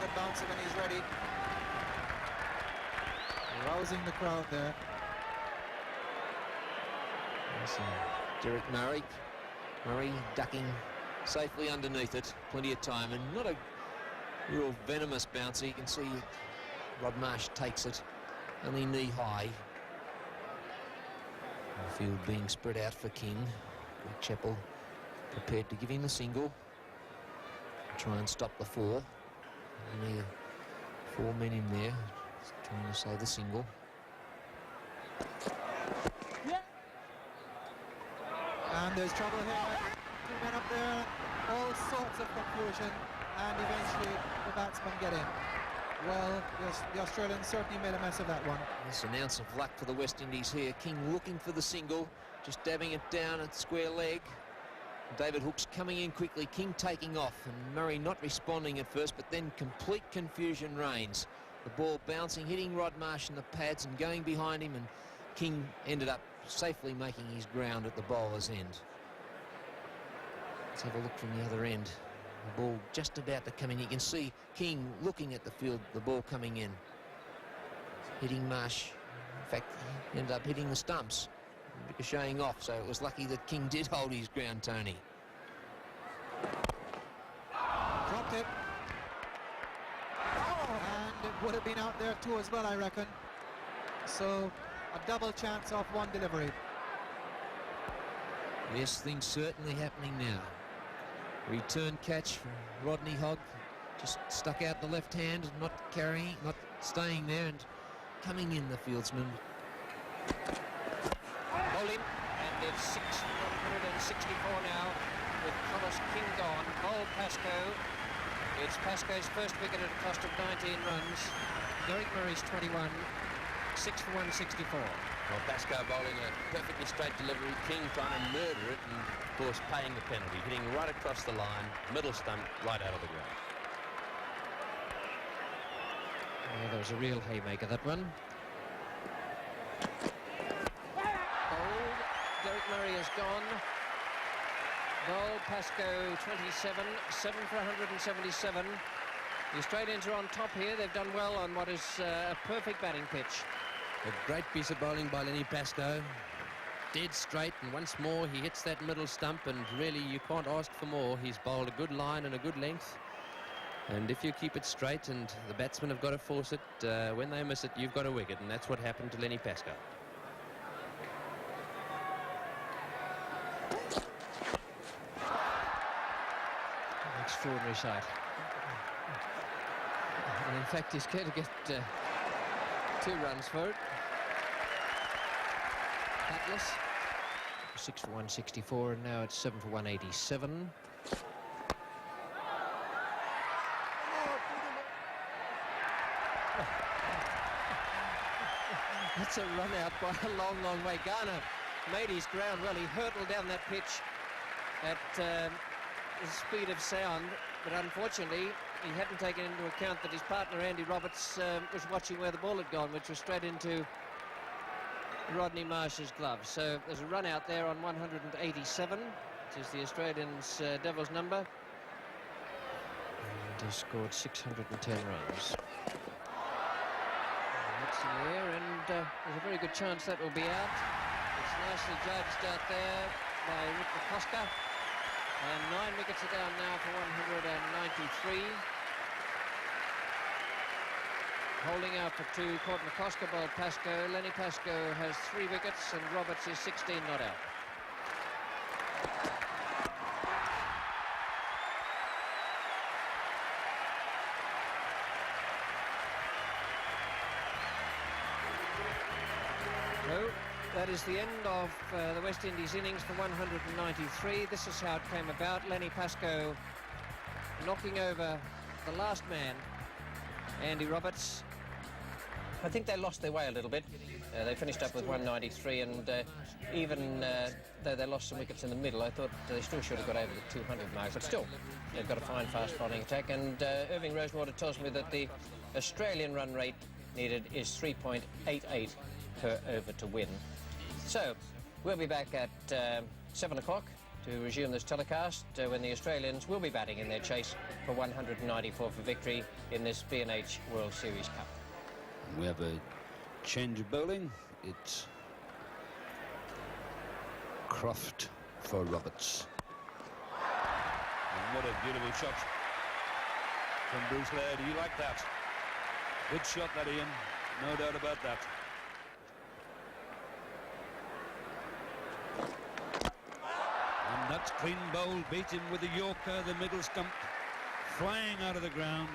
and bouncing when he's ready. Rousing the crowd there. Derek Murray ducking safely underneath it, plenty of time, and not a real venomous bouncer. You can see Rod Marsh takes it only knee high. The field being spread out for King. Greg Chappell prepared to give him the single, try and stop the four. Only 4 men in there trying to save the single. And there's trouble here. 2 men up there, all sorts of confusion, and eventually the batsmen get in. Well, the Australians certainly made a mess of that one. Yes, an ounce of luck for the West Indies here. King looking for the single, just dabbing it down at square leg. David Hookes coming in quickly, King taking off, and Murray not responding at first, but then complete confusion reigns. The ball bouncing, hitting Rod Marsh in the pads and going behind him, and King ended up safely making his ground at the bowler's end. Let's have a look from the other end. The ball just about to come in. You can see King looking at the field, the ball coming in. Hitting Marsh. In fact, he ended up hitting the stumps, ricocheting off, so it was lucky that King did hold his ground, Tony. Dropped it. And it would have been out there too as well, I reckon. So a double chance of one delivery. Yes, things certainly happening now. Return catch from Rodney Hogg, just stuck out the left hand, not carrying, not staying there, and coming in the fieldsman. Bowled him, and it's 664 now with Thomas King gone. Bowl Pascoe. It's Pascoe's first wicket at a cost of 19 runs. Derek Murray's 21. 6 for 164. Well, Pascoe bowling a perfectly straight delivery, King trying to murder it, and of course paying the penalty, hitting right across the line, middle stump, right out of the ground. Yeah, that was a real haymaker, that one. Bowled. Derek Murray is gone. Bowl Pascoe 27, 7 for 177. The Australians are on top here. They've done well on what is a perfect batting pitch. A great piece of bowling by Lenny Pascoe. Dead straight, and once more he hits that middle stump, and really you can't ask for more. He's bowled a good line and a good length. And if you keep it straight and the batsmen have got to force it, when they miss it, you've got a wicket, and that's what happened to Lenny Pascoe. An extraordinary sight. And in fact, he's going to get 2 runs for it. Atlas. 6 for 164, and now it's 7 for 187. That's a run out by a long, long way. Garner made his ground well. He hurtled down that pitch at the speed of sound, but unfortunately he hadn't taken into account that his partner Andy Roberts was watching where the ball had gone, which was straight into Rodney Marsh's glove. So there's a run out there on 187, which is the Australians' Devils number. And he scored 610 runs. And that's in the air, and there's a very good chance that will be out. It's nicely judged out there by Rick McCosker. And 9 wickets are down now for 193. Holding out for 2, caught McCosker, bowled Pascoe. Lenny Pascoe has 3 wickets, and Roberts is 16 not out. So that is the end of the West Indies innings for 193. This is how it came about. Lenny Pascoe knocking over the last man, Andy Roberts. I think they lost their way a little bit. They finished up with 193, and even though they lost some wickets in the middle, I thought they still should have got over the 200 mark. But still, they've got a fine, fast bowling attack. And Irving Rosewater tells me that the Australian run rate needed is 3.88 per over to win. So we'll be back at 7 o'clock to resume this telecast when the Australians will be batting in their chase for 194 for victory in this B&H World Series Cup. We have a change of bowling. It's Croft for Roberts. And what a beautiful shot from Bruce Laird. You like that? Good shot, that, Ian. No doubt about that. And that's clean bowled. Beat him with the Yorker, the middle stump, flying out of the ground.